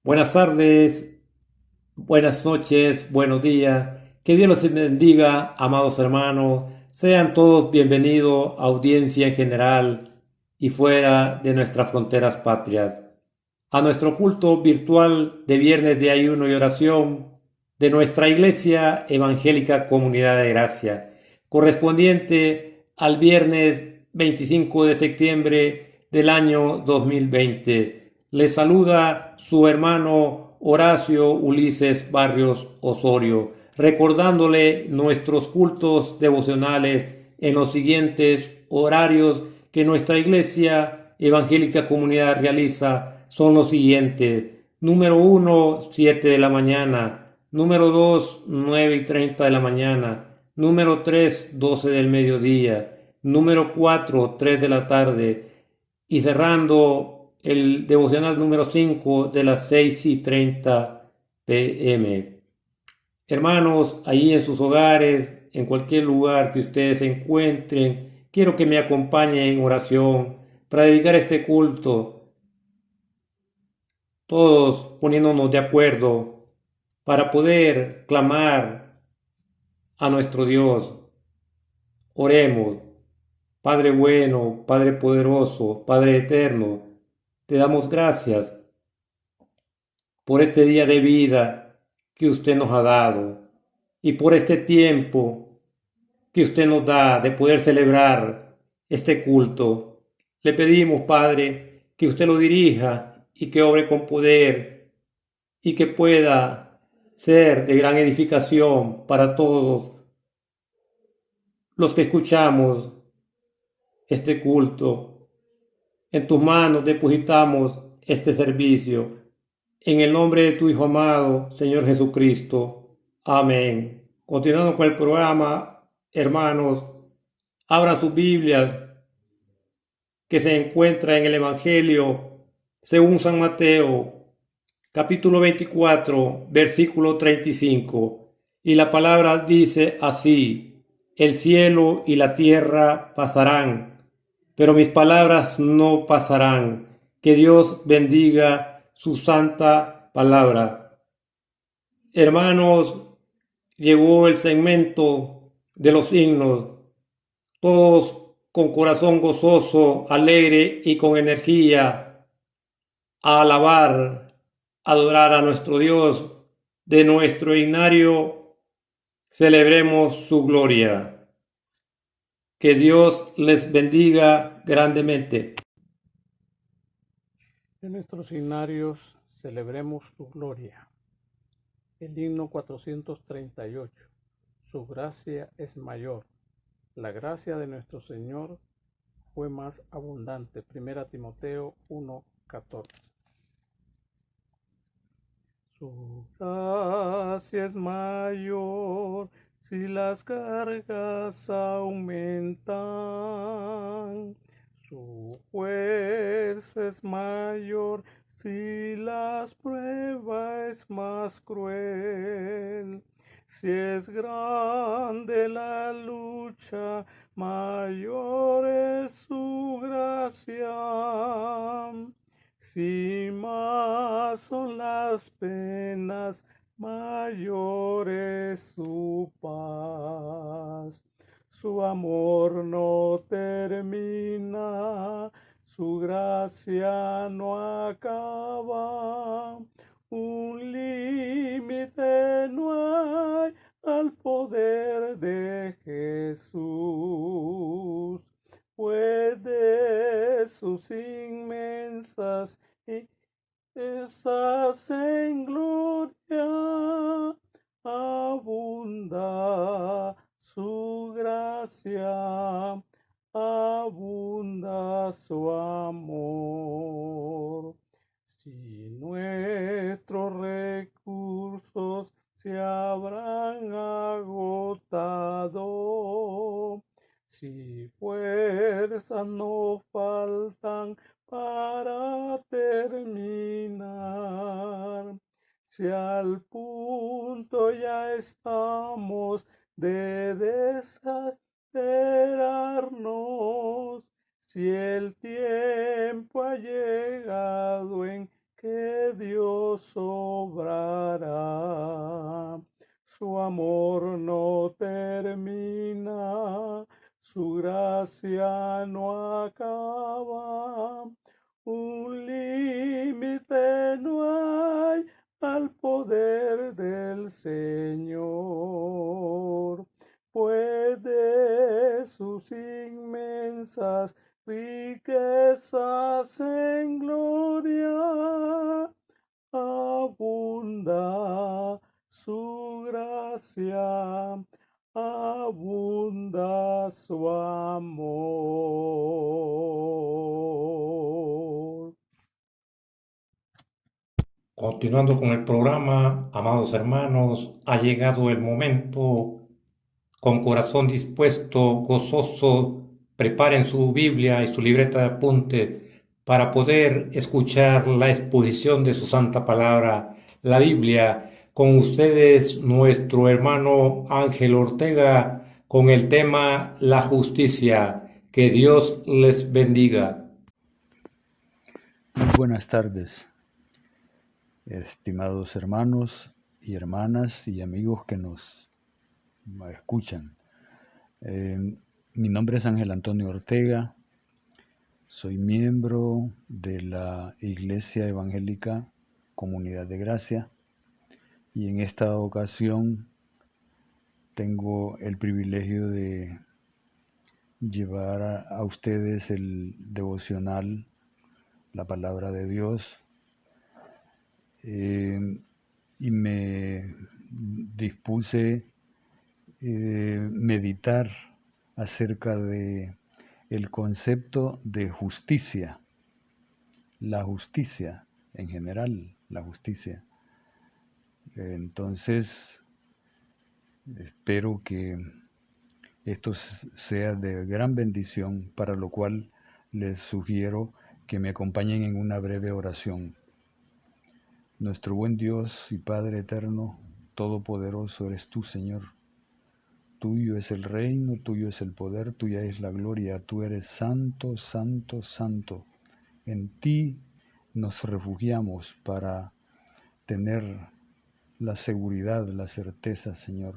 Buenas tardes, buenas noches, buenos días. Que Dios los bendiga, amados hermanos. Sean todos bienvenidos, audiencia en general y fuera de nuestras fronteras patrias, a nuestro culto virtual de viernes de ayuno y oración de nuestra Iglesia Evangélica Comunidad de Gracia, correspondiente al viernes 25 de septiembre del año 2020. Les saluda su hermano Horacio Ulises Barrios Osorio, recordándole nuestros cultos devocionales en los siguientes horarios que nuestra Iglesia Evangélica Comunidad realiza son los siguientes. Número 1, 7 de la mañana. Número 2, 9:30 de la mañana. Número 3, 12 del mediodía. Número 4, 3 de la tarde. Y cerrando el devocional número 5 de las 6:30 p.m. Hermanos, allí en sus hogares, en cualquier lugar que ustedes se encuentren, quiero que me acompañen en oración para dedicar este culto, todos poniéndonos de acuerdo para poder clamar a nuestro Dios. Oremos. Padre bueno, Padre poderoso, Padre eterno, te damos gracias por este día de vida que usted nos ha dado y por este tiempo que usted nos da de poder celebrar este culto. Le pedimos, Padre, que usted lo dirija y que obre con poder y que pueda ser de gran edificación para todos los que escuchamos este culto. En tus manos depositamos este servicio. En el nombre de tu Hijo amado, Señor Jesucristo. Amén. Continuando con el programa, hermanos, abran sus Biblias que se encuentra en el Evangelio según San Mateo, capítulo 24, versículo 35. Y la palabra dice así: el cielo y la tierra pasarán, pero mis palabras no pasarán. Que Dios bendiga su santa palabra. Hermanos, llegó el segmento de los himnos, todos con corazón gozoso, alegre y con energía, a alabar, adorar a nuestro Dios. De nuestro himnario celebremos su gloria. Que Dios les bendiga grandemente. En nuestros himnarios celebremos su gloria. El himno 438. Su gracia es mayor. La gracia de nuestro Señor fue más abundante. 1 Timoteo 1:14. Su gracia es mayor si las cargas aumentan. Su fuerza es mayor si las pruebas es más cruel. Si es grande la lucha, mayor es su gracia. Si más son las penas, mayor es su paz. Su amor no termina, su gracia no acaba. Un límite no hay al poder de Jesús. Puede sus inmensas y esas en gloria abunda su gracia, abunda su amor. Si nuestros recursos se habrán agotado, si fuerzas no faltan para terminar, si al punto ya estamos de desesperarnos, si el tiempo ha llegado en que Dios Dios obrará. Su amor no termina, su gracia no acaba. Un límite no hay al poder del Señor. Puede sus inmensas riquezas en gloria, abunda su gracia, abunda su amor. Continuando con el programa, amados hermanos, ha llegado el momento. Con corazón dispuesto, gozoso, preparen su Biblia y su libreta de apunte para poder escuchar la exposición de su santa palabra, la Biblia. Con ustedes, nuestro hermano Ángel Ortega, con el tema La justicia. Que Dios les bendiga. Muy buenas tardes, estimados hermanos y hermanas y amigos que nos escuchan. Mi nombre es Ángel Antonio Ortega, soy miembro de la Iglesia Evangélica Comunidad de Gracia y en esta ocasión tengo el privilegio de llevar a ustedes el devocional, la palabra de Dios, y me dispuse meditar acerca de el concepto de justicia, la justicia en general, la justicia. Entonces, espero que esto sea de gran bendición, para lo cual les sugiero que me acompañen en una breve oración. Nuestro buen Dios y Padre eterno, todopoderoso eres tú, Señor. Tuyo es el reino, tuyo es el poder, tuya es la gloria. Tú eres santo, santo, santo. En ti nos refugiamos para tener la seguridad, la certeza, Señor,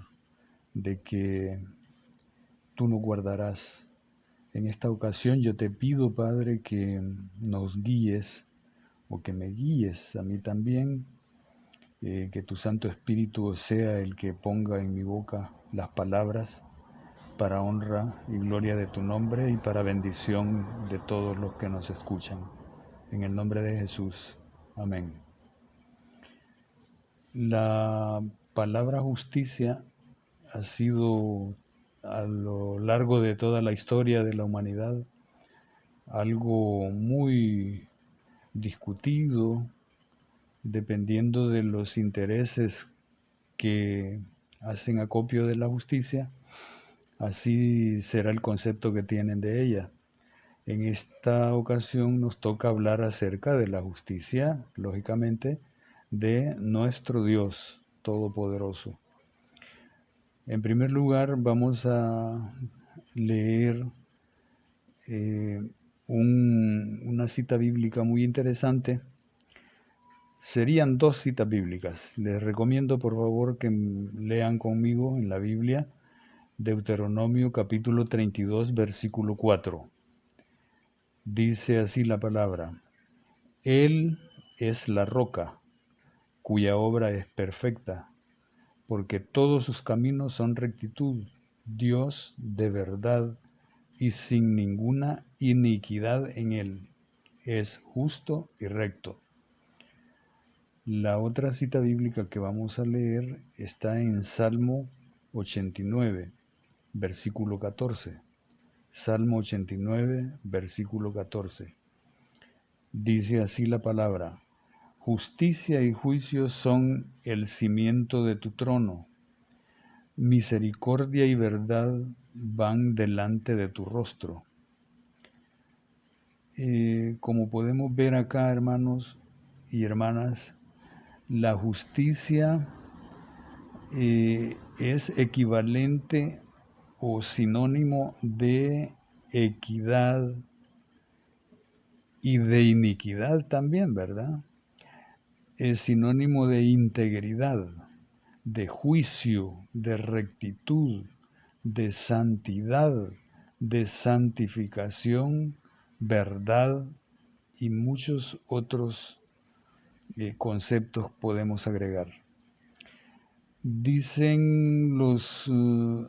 de que tú nos guardarás. En esta ocasión yo te pido, Padre, que nos guíes o que me guíes a mí también, que tu Santo Espíritu sea el que ponga en mi boca las palabras para honra y gloria de tu nombre y para bendición de todos los que nos escuchan. En el nombre de Jesús. Amén. La palabra justicia ha sido a lo largo de toda la historia de la humanidad algo muy discutido, dependiendo de los intereses que hacen acopio de la justicia. Así será el concepto que tienen de ella. En esta ocasión nos toca hablar acerca de la justicia, lógicamente, de nuestro Dios Todopoderoso. En primer lugar, vamos a leer una cita bíblica muy interesante. Serían dos citas bíblicas. Les recomiendo, por favor, que lean conmigo en la Biblia Deuteronomio capítulo 32, versículo 4. Dice así la palabra: Él es la roca, cuya obra es perfecta, porque todos sus caminos son rectitud, Dios de verdad y sin ninguna iniquidad en él. Es justo y recto. La otra cita bíblica que vamos a leer está en Salmo 89, versículo 14. Salmo 89, versículo 14. Dice así la palabra: Justicia y juicio son el cimiento de tu trono. Misericordia y verdad van delante de tu rostro. Como podemos ver acá, hermanos y hermanas, la justicia es equivalente o sinónimo de equidad y de iniquidad también, ¿verdad? es sinónimo de integridad, de juicio, de rectitud, de santidad, de santificación, verdad y muchos otros conceptos podemos agregar. Dicen los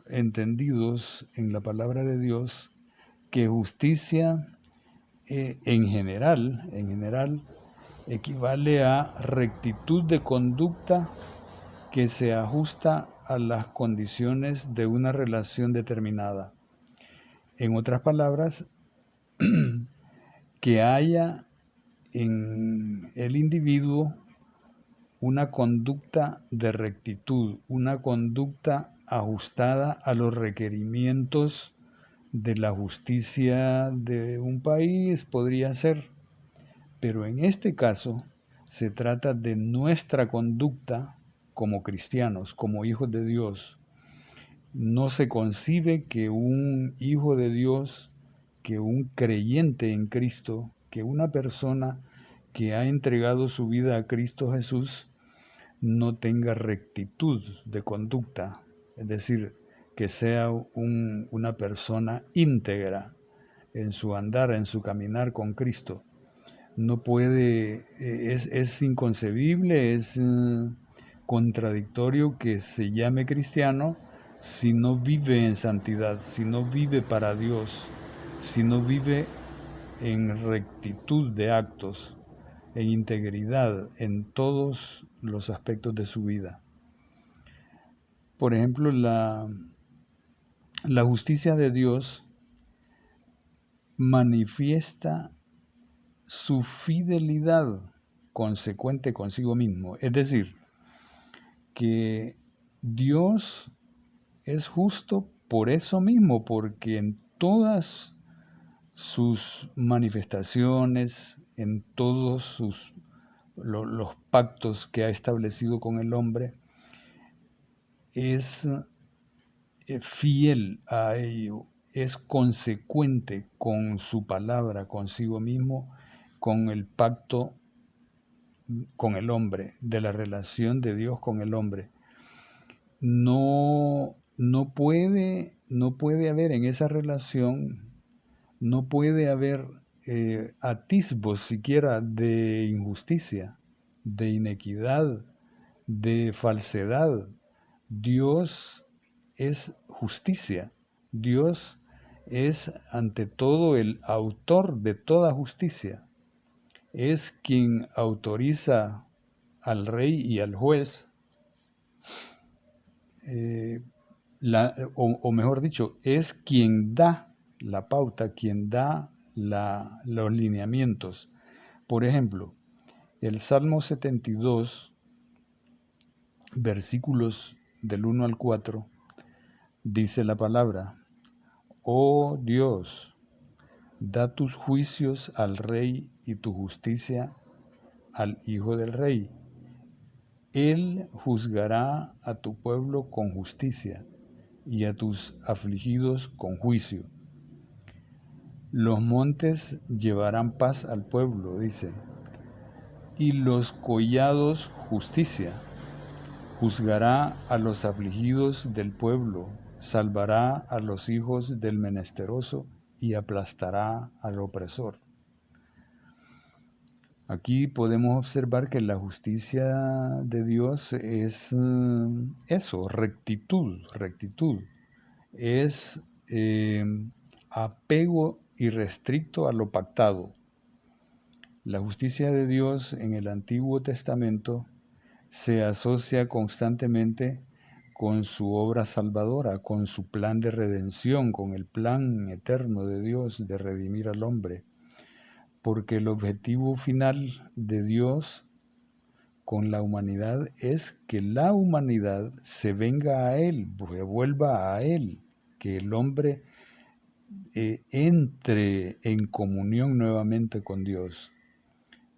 entendidos en la palabra de Dios que justicia en general equivale a rectitud de conducta que se ajusta a las condiciones de una relación determinada. En otras palabras, que haya en el individuo una conducta de rectitud, una conducta ajustada a los requerimientos de la justicia de un país, podría ser. Pero en este caso se trata de nuestra conducta como cristianos, como hijos de Dios. No se concibe que un hijo de Dios, que un creyente en Cristo, que una persona que ha entregado su vida a Cristo Jesús no tenga rectitud de conducta, es decir, que sea una persona íntegra en su andar, en su caminar con Cristo. No puede, es inconcebible, es contradictorio que se llame cristiano si no vive en santidad, si no vive para Dios, si no vive en rectitud de actos, en integridad en todos los aspectos de su vida. Por ejemplo, la justicia de Dios manifiesta su fidelidad consecuente consigo mismo. Es decir, que Dios es justo por eso mismo, porque en todas sus manifestaciones, en todos los pactos que ha establecido con el hombre, es fiel a ello, es consecuente con su palabra, consigo mismo, con el pacto con el hombre, de la relación de Dios con el hombre. No puede haber en esa relación, no puede haber atisbos siquiera de injusticia, de inequidad, de falsedad. Dios es justicia. Dios es ante todo el autor de toda justicia. Es quien autoriza al rey y al juez, o mejor dicho, es quien da la pauta, quien da los lineamientos. Por ejemplo, el Salmo 72, versículos del 1 al 4, dice la palabra: Oh Dios, da tus juicios al rey y tu justicia al hijo del rey. Él juzgará a tu pueblo con justicia y a tus afligidos con juicio. Los montes llevarán paz al pueblo, dice, y los collados justicia. Juzgará a los afligidos del pueblo, salvará a los hijos del menesteroso y aplastará al opresor. Aquí podemos observar que la justicia de Dios es eso, rectitud. Es apego irrestricto a lo pactado. La justicia de Dios en el Antiguo Testamento se asocia constantemente con su obra salvadora, con su plan de redención, con el plan eterno de Dios de redimir al hombre. Porque el objetivo final de Dios con la humanidad es que la humanidad se venga a Él, vuelva a Él, que el hombre entre en comunión nuevamente con Dios.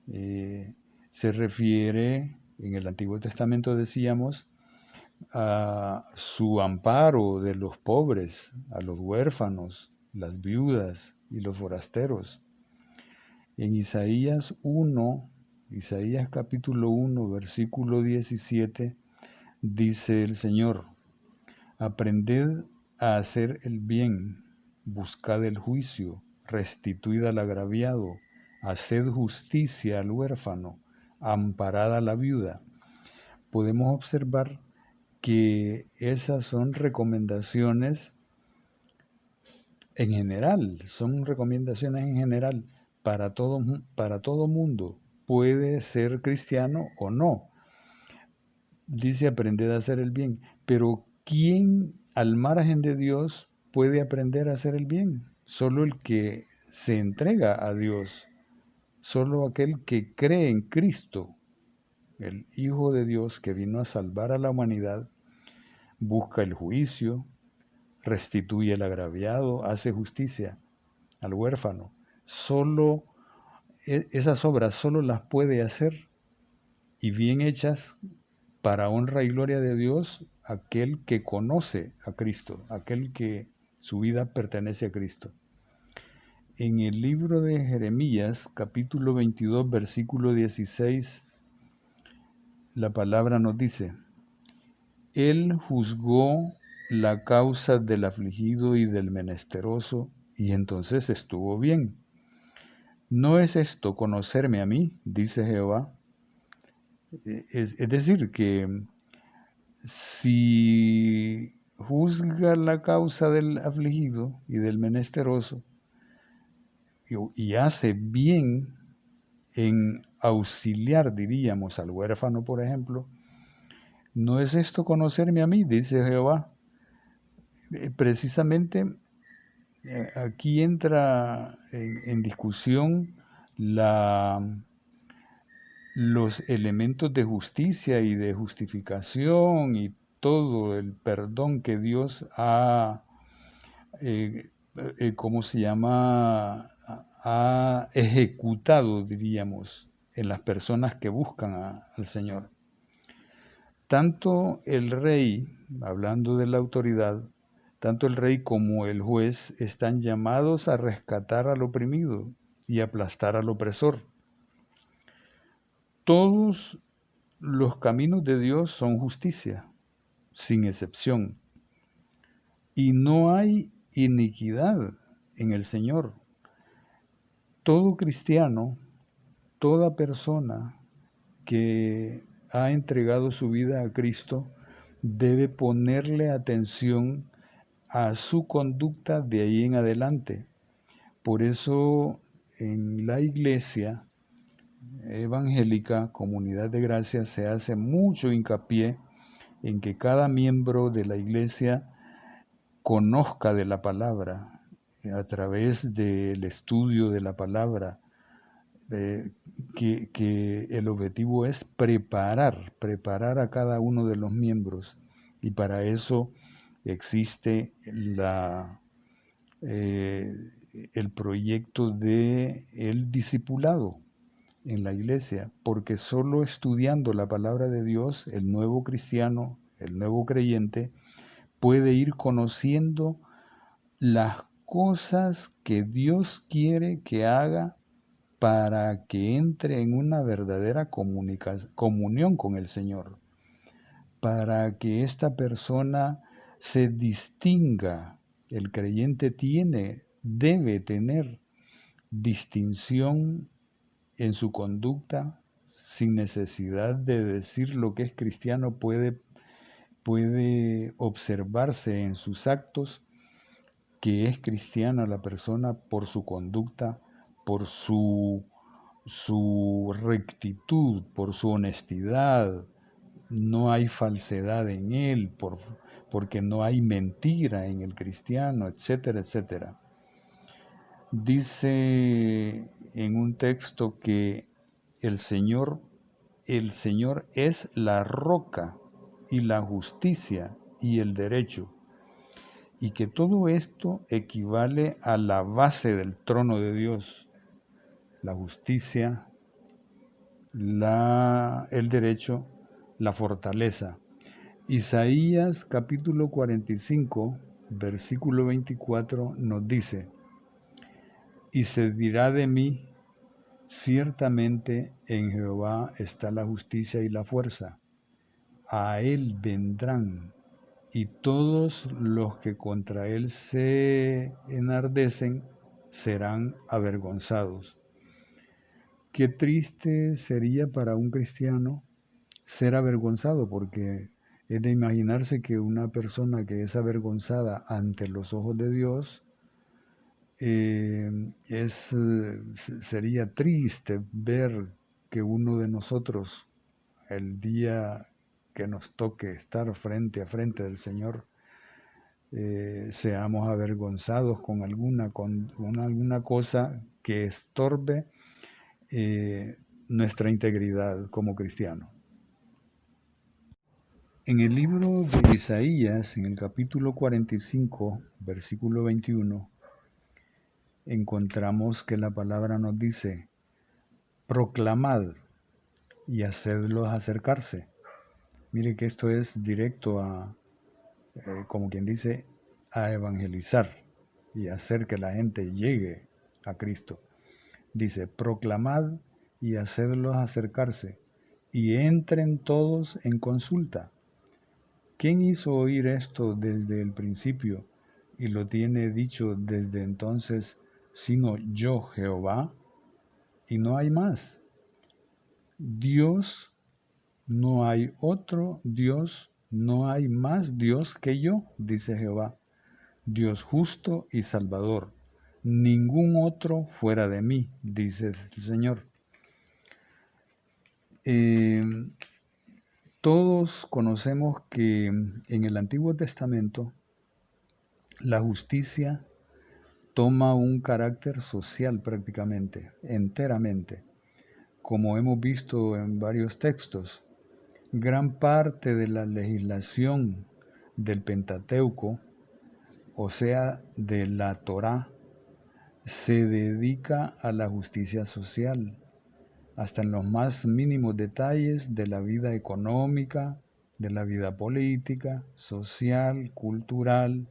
Se refiere, en el Antiguo Testamento decíamos, a su amparo de los pobres, a los huérfanos, las viudas y los forasteros. En Isaías 1, Isaías capítulo 1, versículo 17, dice el Señor: aprended a hacer el bien, buscad el juicio, restituid al agraviado, haced justicia al huérfano, amparad a la viuda. Podemos observar que esas son recomendaciones en general, para todo mundo. Puede ser cristiano o no. Dice aprended a hacer el bien, pero ¿quién al margen de Dios puede aprender a hacer el bien? Solo el que se entrega a Dios, solo aquel que cree en Cristo, el Hijo de Dios que vino a salvar a la humanidad, busca el juicio, restituye al agraviado, hace justicia al huérfano. Solo esas obras solo las puede hacer, y bien hechas, para honra y gloria de Dios, aquel que conoce a Cristo, aquel que su vida pertenece a Cristo. En el libro de Jeremías, capítulo 22, versículo 16, la palabra nos dice: Él juzgó la causa del afligido y del menesteroso, y entonces estuvo bien. ¿No es esto conocerme a mí?, dice Jehová. Es decir, que si juzga la causa del afligido y del menesteroso y hace bien en auxiliar, diríamos, al huérfano, por ejemplo, ¿no es esto conocerme a mí?, dice Jehová. Precisamente aquí entra en discusión los elementos de justicia y de justificación y todo el perdón que Dios ha, ha ejecutado, diríamos, en las personas que buscan al Señor. Tanto el rey, hablando de la autoridad, tanto el rey como el juez están llamados a rescatar al oprimido y aplastar al opresor. Todos los caminos de Dios son justicia, sin excepción. Y no hay iniquidad en el Señor. Todo cristiano, toda persona que ha entregado su vida a Cristo, debe ponerle atención a su conducta de ahí en adelante. Por eso en la iglesia evangélica, Comunidad de Gracia, se hace mucho hincapié en que cada miembro de la iglesia conozca de la palabra a través del estudio de la palabra, que el objetivo es preparar a cada uno de los miembros, y para eso existe el proyecto de el discipulado en la iglesia, porque solo estudiando la palabra de Dios, el nuevo cristiano, el nuevo creyente, puede ir conociendo las cosas que Dios quiere que haga para que entre en una verdadera comunión con el Señor, para que esta persona se distinga. El creyente debe tener distinción en su conducta, sin necesidad de decir lo que es cristiano. Puede observarse en sus actos que es cristiana la persona por su conducta, por su rectitud, por su honestidad. No hay falsedad en él, porque no hay mentira en el cristiano, etcétera, etcétera. Dice en un texto que el Señor es la roca y la justicia y el derecho, y que todo esto equivale a la base del trono de Dios: la justicia, el derecho, la fortaleza. Isaías capítulo 45, versículo 24 nos dice: y se dirá de mí, Ciertamente en Jehová está la justicia y la fuerza. A él vendrán, y todos los que contra él se enardecen serán avergonzados. Qué triste sería para un cristiano ser avergonzado, porque es de imaginarse que una persona que es avergonzada ante los ojos de Dios, sería triste ver que uno de nosotros, el día que nos toque estar frente a frente del Señor, seamos avergonzados con alguna cosa que estorbe nuestra integridad como cristiano. En el libro de Isaías, en el capítulo 45, versículo 21, encontramos que la palabra nos dice: proclamad y hacedlos acercarse. Mire que esto es directo a, como quien dice, a evangelizar y hacer que la gente llegue a Cristo. Dice: proclamad y hacedlos acercarse, y entren todos en consulta. ¿Quién hizo oír esto desde el principio y lo tiene dicho desde entonces, sino yo, Jehová? Y no hay más. Dios, no hay otro Dios, no hay más Dios que yo, dice Jehová, Dios justo y salvador. Ningún otro fuera de mí, dice el Señor. Todos conocemos que en el Antiguo Testamento la justicia toma un carácter social prácticamente, enteramente, como hemos visto en varios textos. Gran parte de la legislación del Pentateuco, o sea, de la Torá, se dedica a la justicia social, hasta en los más mínimos detalles de la vida económica, de la vida política, social, cultural,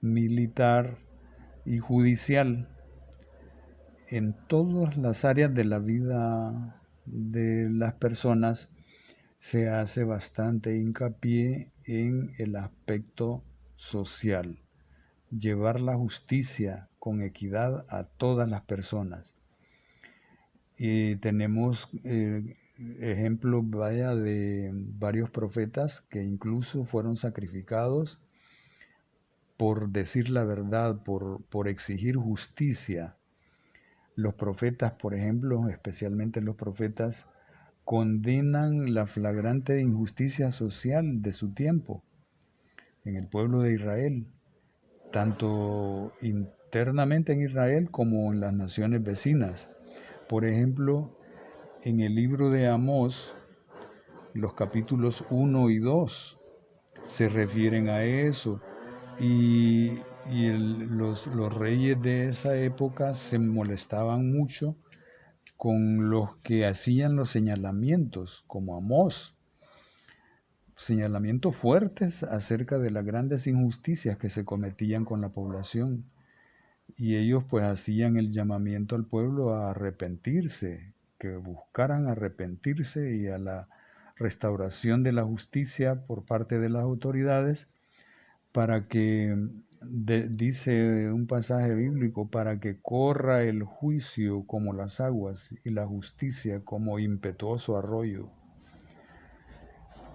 militar y judicial. En todas las áreas de la vida de las personas se hace bastante hincapié en el aspecto social, llevar la justicia con equidad a todas las personas. Y tenemos ejemplos de varios profetas que incluso fueron sacrificados por decir la verdad, por exigir justicia. Los profetas, por ejemplo, especialmente los profetas, condenan la flagrante injusticia social de su tiempo en el pueblo de Israel, tanto internamente en Israel como en las naciones vecinas. Por ejemplo, en el libro de Amós, los capítulos 1 y 2 se refieren a eso, y los reyes de esa época se molestaban mucho con los que hacían los señalamientos, como Amós, señalamientos fuertes acerca de las grandes injusticias que se cometían con la población. Y ellos pues hacían el llamamiento al pueblo a arrepentirse, que buscaran arrepentirse y a la restauración de la justicia por parte de las autoridades, para que, dice un pasaje bíblico, para que corra el juicio como las aguas y la justicia como impetuoso arroyo.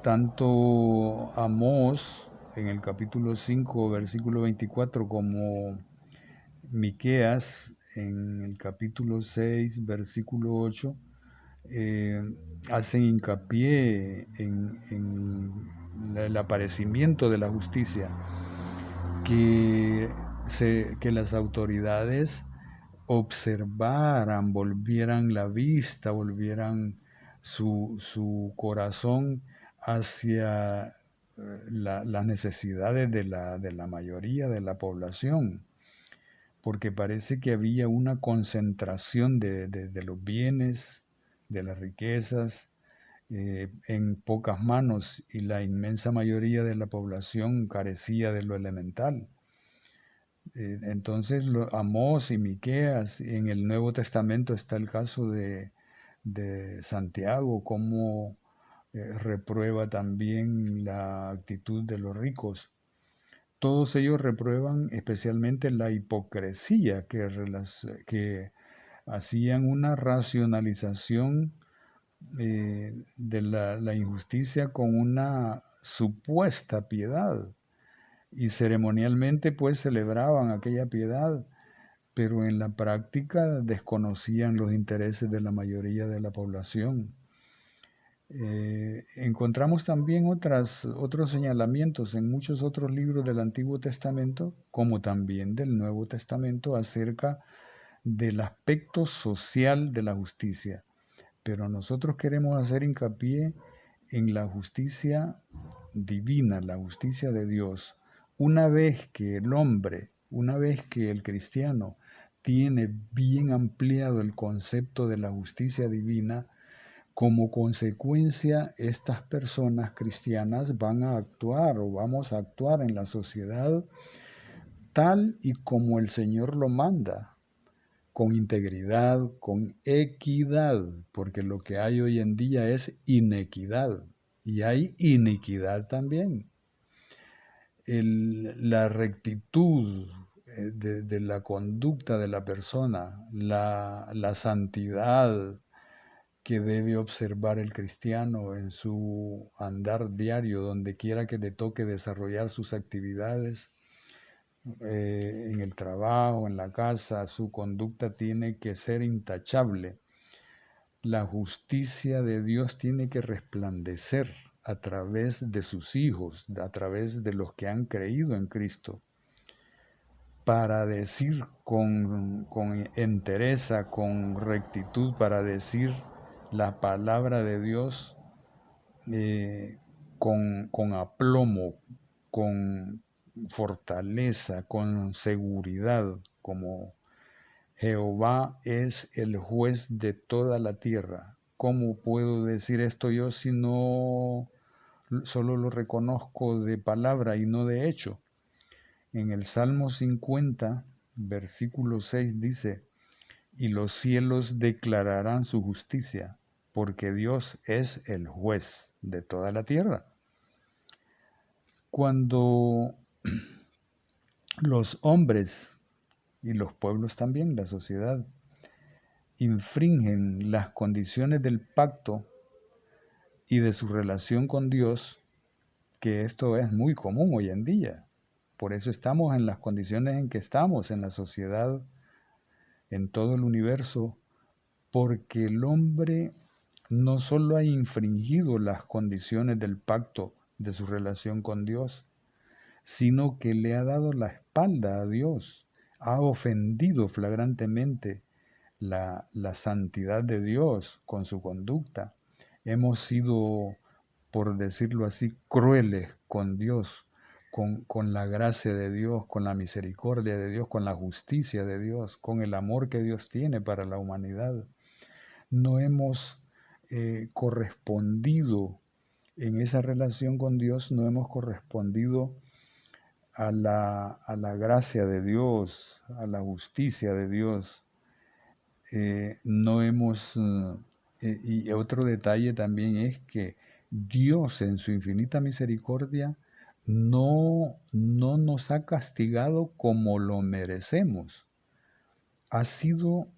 Tanto Amós en el capítulo 5, versículo 24, como Miqueas en el capítulo 6, versículo 8, hacen hincapié en el aparecimiento de la justicia, que las autoridades observaran, volvieran la vista, volvieran su corazón hacia las necesidades de la mayoría de la población, porque parece que había una concentración de los bienes, de las riquezas, en pocas manos, y la inmensa mayoría de la población carecía de lo elemental. Entonces, Amós y Miqueas, en el Nuevo Testamento está el caso de Santiago, cómo reprueba también la actitud de los ricos. Todos ellos reprueban especialmente la hipocresía que hacían una racionalización de la injusticia con una supuesta piedad y ceremonialmente pues celebraban aquella piedad, pero en la práctica desconocían los intereses de la mayoría de la población. Encontramos también otros señalamientos en muchos otros libros del Antiguo Testamento, como también del Nuevo Testamento, acerca del aspecto social de la justicia. Pero nosotros queremos hacer hincapié en la justicia divina, la justicia de Dios. Una vez que el hombre, una vez que el cristiano tiene bien ampliado el concepto de la justicia divina, como consecuencia, estas personas cristianas van a actuar o vamos a actuar en la sociedad tal y como el Señor lo manda, con integridad, con equidad, porque lo que hay hoy en día es inequidad y hay iniquidad también. La rectitud de la conducta de la persona, la santidad que debe observar el cristiano en su andar diario, donde quiera que le toque desarrollar sus actividades, en el trabajo, en la casa, su conducta tiene que ser intachable. La justicia de Dios tiene que resplandecer a través de sus hijos, a través de los que han creído en Cristo, para decir con entereza, con rectitud, para decir la palabra de Dios con aplomo, con fortaleza, con seguridad, como Jehová es el juez de toda la tierra. ¿Cómo puedo decir esto yo si no solo lo reconozco de palabra y no de hecho? En el Salmo 50, versículo 6 dice, y los cielos declararán su justicia, porque Dios es el juez de toda la tierra. Cuando los hombres y los pueblos también, la sociedad, infringen las condiciones del pacto y de su relación con Dios, que esto es muy común hoy en día. Por eso estamos en las condiciones en que estamos en la sociedad, en todo el universo, porque el hombre no solo ha infringido las condiciones del pacto de su relación con Dios, sino que le ha dado la espalda a Dios, ha ofendido flagrantemente la santidad de Dios con su conducta. Hemos sido, por decirlo así, crueles con Dios, con la gracia de Dios, con la misericordia de Dios, con la justicia de Dios, con el amor que Dios tiene para la humanidad. No hemos correspondido en esa relación con Dios, no hemos correspondido a la gracia de Dios, a la justicia de Dios. No hemos, y otro detalle también es que Dios en su infinita misericordia no nos ha castigado como lo merecemos. Ha sido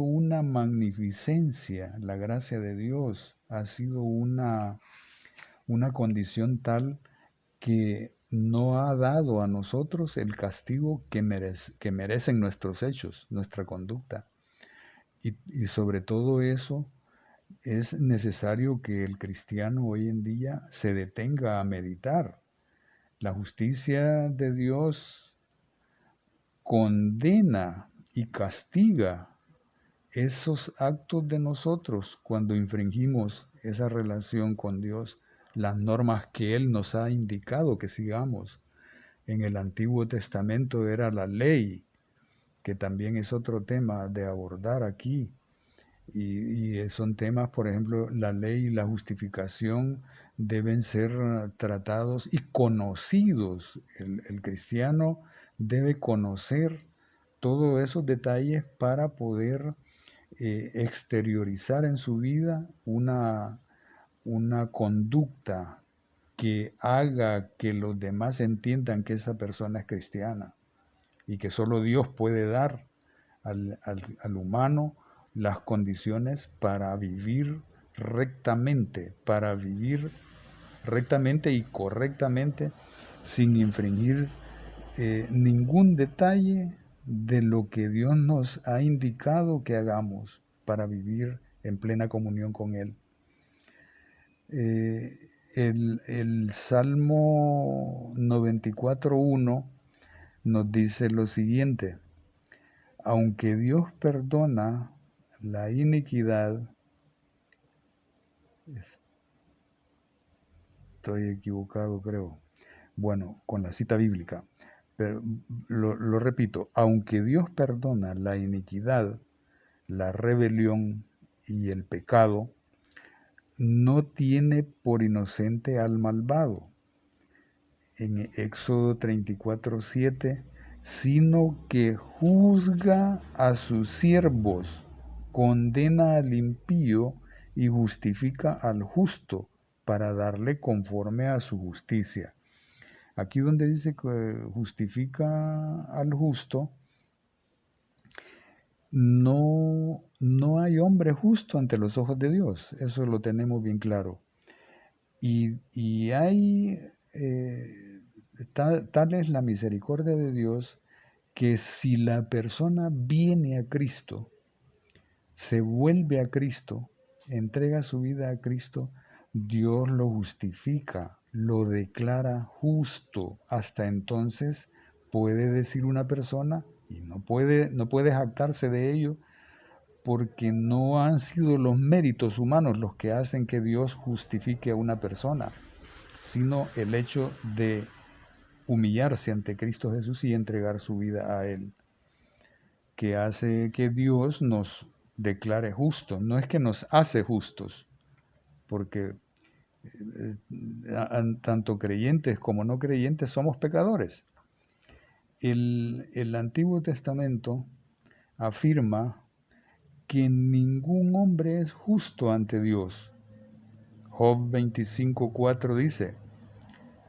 una magnificencia la gracia de Dios, ha sido una condición tal que no ha dado a nosotros el castigo que merecen nuestros hechos, nuestra conducta. Y sobre todo eso es necesario que el cristiano hoy en día se detenga a meditar. La justicia de Dios condena y castiga esos actos de nosotros cuando infringimos esa relación con Dios, las normas que Él nos ha indicado que sigamos. En el Antiguo Testamento era la ley, que también es otro tema de abordar aquí. Y son temas, por ejemplo, la ley y la justificación deben ser tratados y conocidos. El cristiano debe conocer todos esos detalles para poder exteriorizar en su vida una conducta que haga que los demás entiendan que esa persona es cristiana y que solo Dios puede dar al humano las condiciones para vivir rectamente y correctamente sin infringir ningún detalle de lo que Dios nos ha indicado que hagamos para vivir en plena comunión con Él. El Salmo 94.1 nos dice lo siguiente: aunque Dios perdona la iniquidad, estoy equivocado creo, bueno, con la cita bíblica, pero lo repito, aunque Dios perdona la iniquidad, la rebelión y el pecado, no tiene por inocente al malvado. En Éxodo 34:7, sino que juzga a sus siervos, condena al impío y justifica al justo para darle conforme a su justicia. Aquí donde dice que justifica al justo, no hay hombre justo ante los ojos de Dios, eso lo tenemos bien claro. Y hay, tal es la misericordia de Dios, que si la persona viene a Cristo, se vuelve a Cristo, entrega su vida a Cristo, Dios lo justifica, lo declara justo. Hasta entonces puede decir una persona, y no puede jactarse de ello, porque no han sido los méritos humanos los que hacen que Dios justifique a una persona, sino el hecho de humillarse ante Cristo Jesús y entregar su vida a Él, que hace que Dios nos declare justos. No es que nos hace justos, porque tanto creyentes como no creyentes somos pecadores. El Antiguo Testamento afirma que ningún hombre es justo ante Dios. Job 25:4 dice: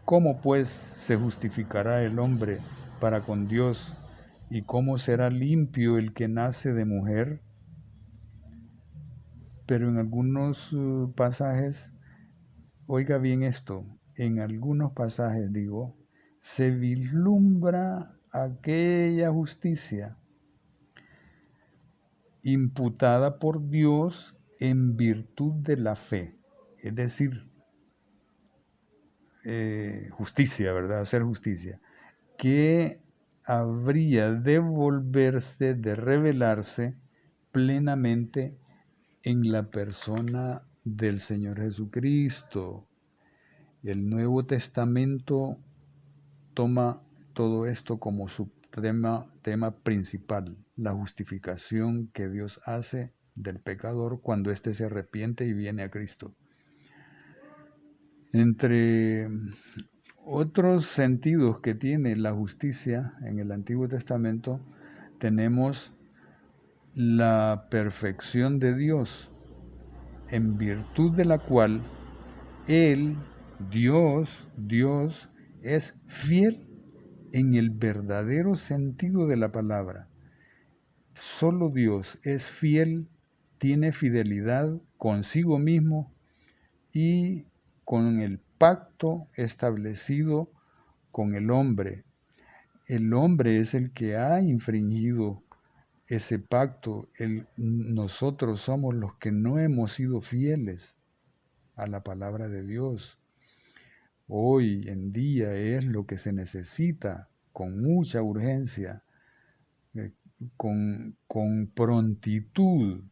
¿cómo pues se justificará el hombre para con Dios? ¿Y cómo será limpio el que nace de mujer? Pero en algunos pasajes, oiga bien esto, en algunos pasajes se vislumbra aquella justicia imputada por Dios en virtud de la fe, es decir, justicia, ¿verdad? Hacer justicia, que habría de volverse, de revelarse plenamente en la persona del Señor Jesucristo. El Nuevo Testamento toma todo esto como su tema principal, la justificación que Dios hace del pecador cuando éste se arrepiente y viene a Cristo. Entre otros sentidos que tiene la justicia en el Antiguo Testamento, tenemos la perfección de Dios, en virtud de la cual Él, Dios, es fiel en el verdadero sentido de la palabra. Solo Dios es fiel, tiene fidelidad consigo mismo y con el pacto establecido con el hombre. El hombre es el que ha infringido ese pacto. Nosotros somos los que no hemos sido fieles a la palabra de Dios. Hoy en día es lo que se necesita con mucha urgencia, con prontitud,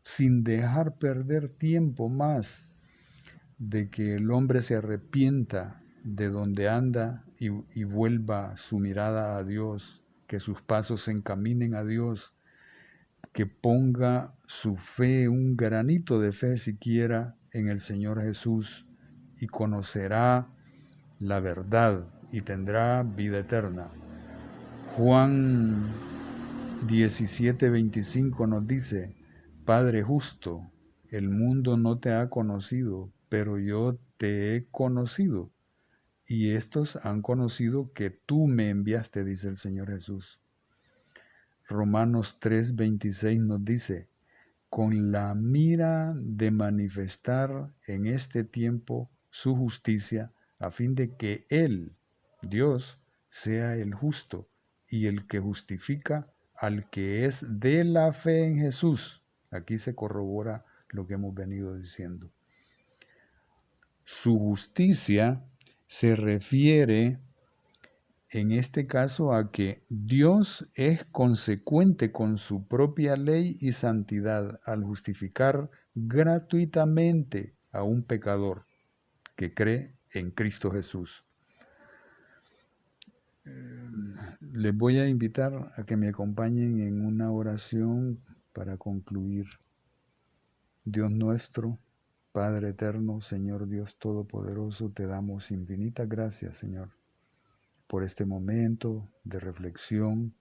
sin dejar perder tiempo más, de que el hombre se arrepienta de donde anda y vuelva su mirada a Dios, que sus pasos se encaminen a Dios, que ponga su fe, un granito de fe siquiera, en el Señor Jesús, y conocerá la verdad y tendrá vida eterna. Juan 17:25 nos dice: Padre justo, el mundo no te ha conocido, pero yo te he conocido, y estos han conocido que tú me enviaste, dice el Señor Jesús. Romanos 3:26 nos dice: con la mira de manifestar en este tiempo su justicia, a fin de que Él, Dios, sea el justo y el que justifica al que es de la fe en Jesús. Aquí se corrobora lo que hemos venido diciendo. Su justicia se refiere en este caso a que Dios es consecuente con su propia ley y santidad al justificar gratuitamente a un pecador que cree en Cristo Jesús. Les voy a invitar a que me acompañen en una oración para concluir. Dios nuestro, Padre eterno, Señor Dios Todopoderoso, te damos infinitas gracias, Señor, por este momento de reflexión,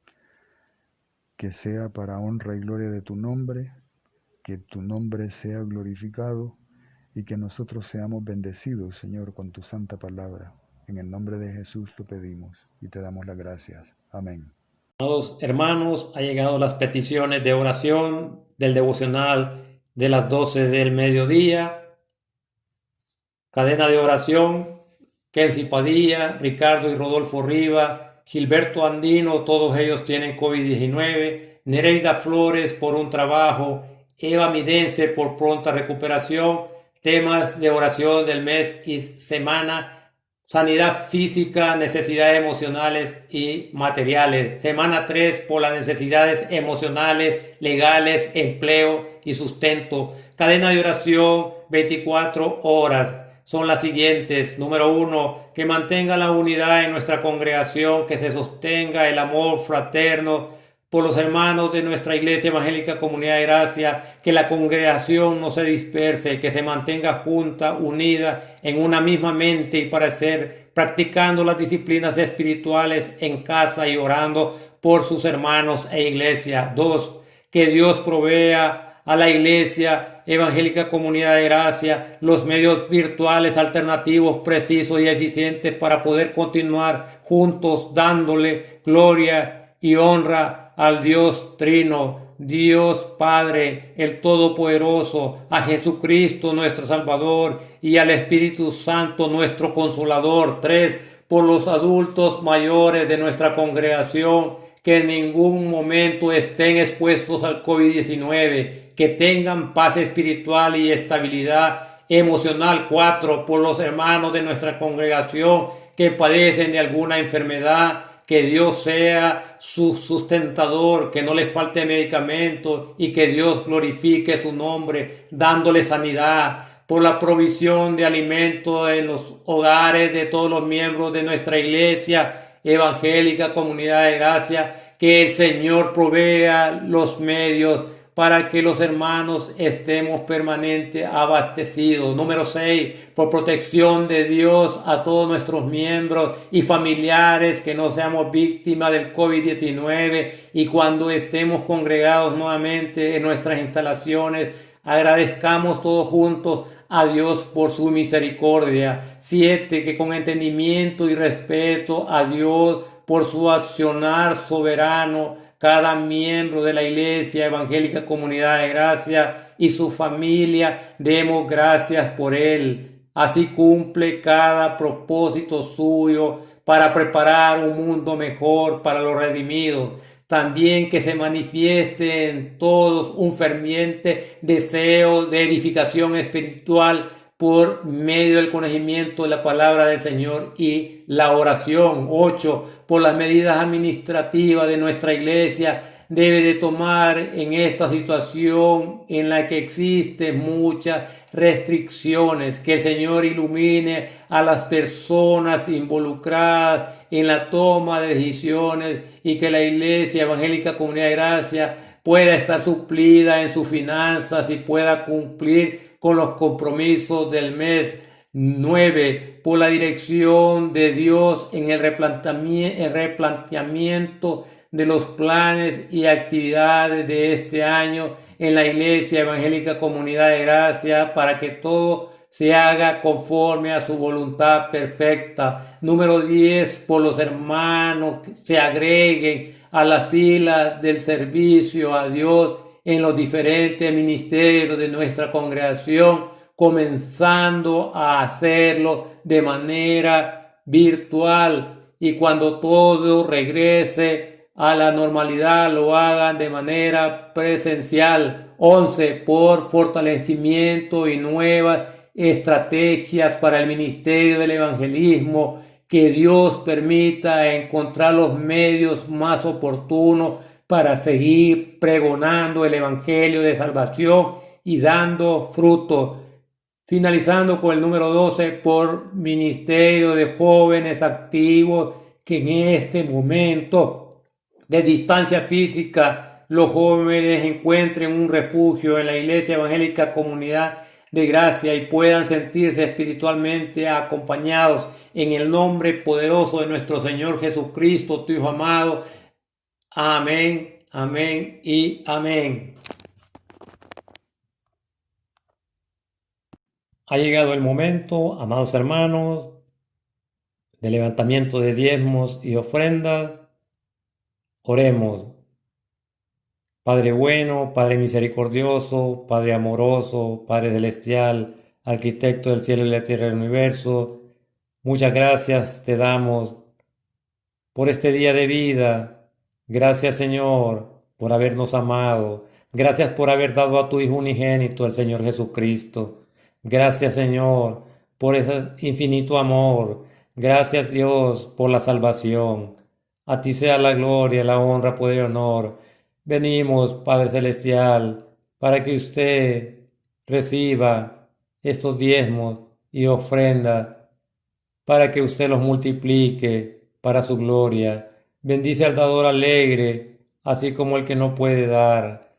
que sea para honra y gloria de tu nombre, que tu nombre sea glorificado y que nosotros seamos bendecidos, Señor, con tu santa palabra. En el nombre de Jesús lo pedimos y te damos las gracias. Amén. Amados hermanos, ha llegado las peticiones de oración del devocional de las 12 del mediodía. Cadena de oración: Kenzie Padilla, Ricardo y Rodolfo Riva, Gilberto Andino, todos ellos tienen COVID-19. Nereida Flores por un trabajo, Eva Midense por pronta recuperación. Temas de oración del mes y semana: sanidad física, necesidades emocionales y materiales. Semana 3 por las necesidades emocionales, legales, empleo y sustento. Cadena de oración 24 horas. Son las siguientes. Número 1, que mantenga la unidad en nuestra congregación, que se sostenga el amor fraterno por los hermanos de nuestra Iglesia Evangélica Comunidad de Gracia, que la congregación no se disperse, que se mantenga junta, unida en una misma mente y parecer, practicando las disciplinas espirituales en casa y orando por sus hermanos e iglesia. 2, que Dios provea a la Iglesia Evangélica Comunidad de Gracia los medios virtuales alternativos, precisos y eficientes para poder continuar juntos dándole gloria y honra al Dios Trino, Dios Padre, el Todopoderoso, a Jesucristo nuestro Salvador y al Espíritu Santo nuestro Consolador. 3, por los adultos mayores de nuestra congregación, que en ningún momento estén expuestos al COVID-19, que tengan paz espiritual y estabilidad emocional. 4, por los hermanos de nuestra congregación que padecen de alguna enfermedad, que Dios sea su sustentador, que no les falte medicamento y que Dios glorifique su nombre dándole sanidad. Por la provisión de alimentos en los hogares de todos los miembros de nuestra Iglesia Evangélica Comunidad de Gracia, que el Señor provea los medios para que los hermanos estemos permanentemente abastecidos. Número 6, por protección de Dios a todos nuestros miembros y familiares, que no seamos víctimas del COVID-19 y cuando estemos congregados nuevamente en nuestras instalaciones, agradezcamos todos juntos a Dios por su misericordia. 7, que con entendimiento y respeto a Dios por su accionar soberano, cada miembro de la Iglesia Evangélica Comunidad de Gracia y su familia, demos gracias por él. Así cumple cada propósito suyo para preparar un mundo mejor para los redimidos. También que se manifieste en todos un ferviente deseo de edificación espiritual por medio del conocimiento de la palabra del Señor y la oración. 8, por las medidas administrativas de nuestra iglesia debe de tomar en esta situación en la que existen muchas restricciones. Que el Señor ilumine a las personas involucradas en la toma de decisiones y que la Iglesia Evangélica Comunidad de Gracia pueda estar suplida en sus finanzas y pueda cumplir con los compromisos del mes 9. Por la dirección de Dios en el replanteamiento de los planes y actividades de este año en la Iglesia Evangélica Comunidad de Gracia, para que todo se haga conforme a su voluntad perfecta. Número 10. Por los hermanos que se agreguen a la fila del servicio a Dios en los diferentes ministerios de nuestra congregación, comenzando a hacerlo de manera virtual, y cuando todo regrese a la normalidad lo hagan de manera presencial. 11. Por fortalecimiento y nuevas estrategias para el ministerio del evangelismo, que Dios permita encontrar los medios más oportunos para seguir pregonando el evangelio de salvación y dando fruto. Finalizando con el número 12, por ministerio de jóvenes activos, que en este momento de distancia física los jóvenes encuentren un refugio en la Iglesia Evangélica Comunidad de Gracia y puedan sentirse espiritualmente acompañados en el nombre poderoso de nuestro Señor Jesucristo, tu Hijo amado. Amén, amén y amén. Ha llegado el momento, amados hermanos, de levantamiento de diezmos y ofrendas. Oremos. Padre bueno, Padre misericordioso, Padre amoroso, Padre celestial, arquitecto del cielo y la tierra y del universo, muchas gracias te damos por este día de vida. Gracias, Señor, por habernos amado. Gracias por haber dado a tu Hijo unigénito, el Señor Jesucristo. Gracias, Señor, por ese infinito amor. Gracias, Dios, por la salvación. A ti sea la gloria, la honra, poder y honor. Venimos, Padre Celestial, para que usted reciba estos diezmos y ofrendas, para que usted los multiplique para su gloria. Bendice al dador alegre, así como el que no puede dar.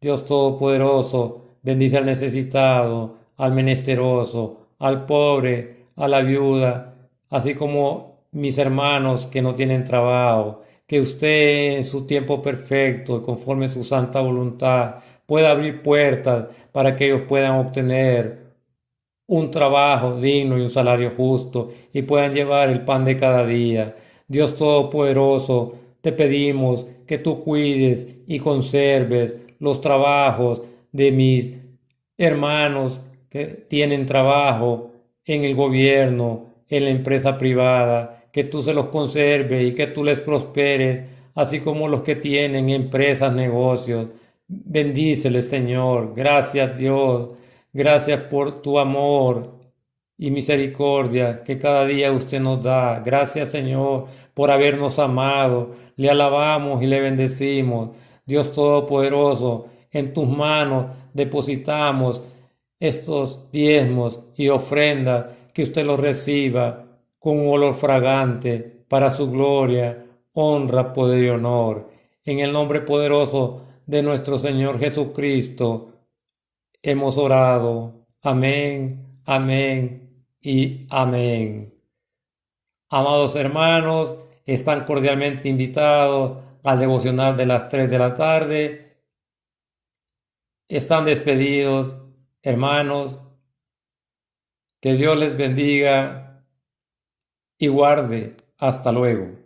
Dios Todopoderoso, bendice al necesitado, al menesteroso, al pobre, a la viuda, así como mis hermanos que no tienen trabajo. Que usted en su tiempo perfecto y conforme a su santa voluntad pueda abrir puertas para que ellos puedan obtener un trabajo digno y un salario justo y puedan llevar el pan de cada día. Dios Todopoderoso, te pedimos que tú cuides y conserves los trabajos de mis hermanos que tienen trabajo en el gobierno, en la empresa privada, que tú se los conserves y que tú les prosperes, así como los que tienen empresas, negocios. Bendíceles, Señor. Gracias, Dios. Gracias por tu amor y misericordia que cada día usted nos da. Gracias, Señor, por habernos amado. Le alabamos y le bendecimos. Dios Todopoderoso, en tus manos depositamos estos diezmos y ofrendas, que usted los reciba con un olor fragante para su gloria, honra, poder y honor. En el nombre poderoso de nuestro Señor Jesucristo hemos orado. Amén, amén y amén. Amados hermanos, están cordialmente invitados al devocional de las 3 de la tarde. Están despedidos, hermanos. Que Dios les bendiga y guarde. Hasta luego.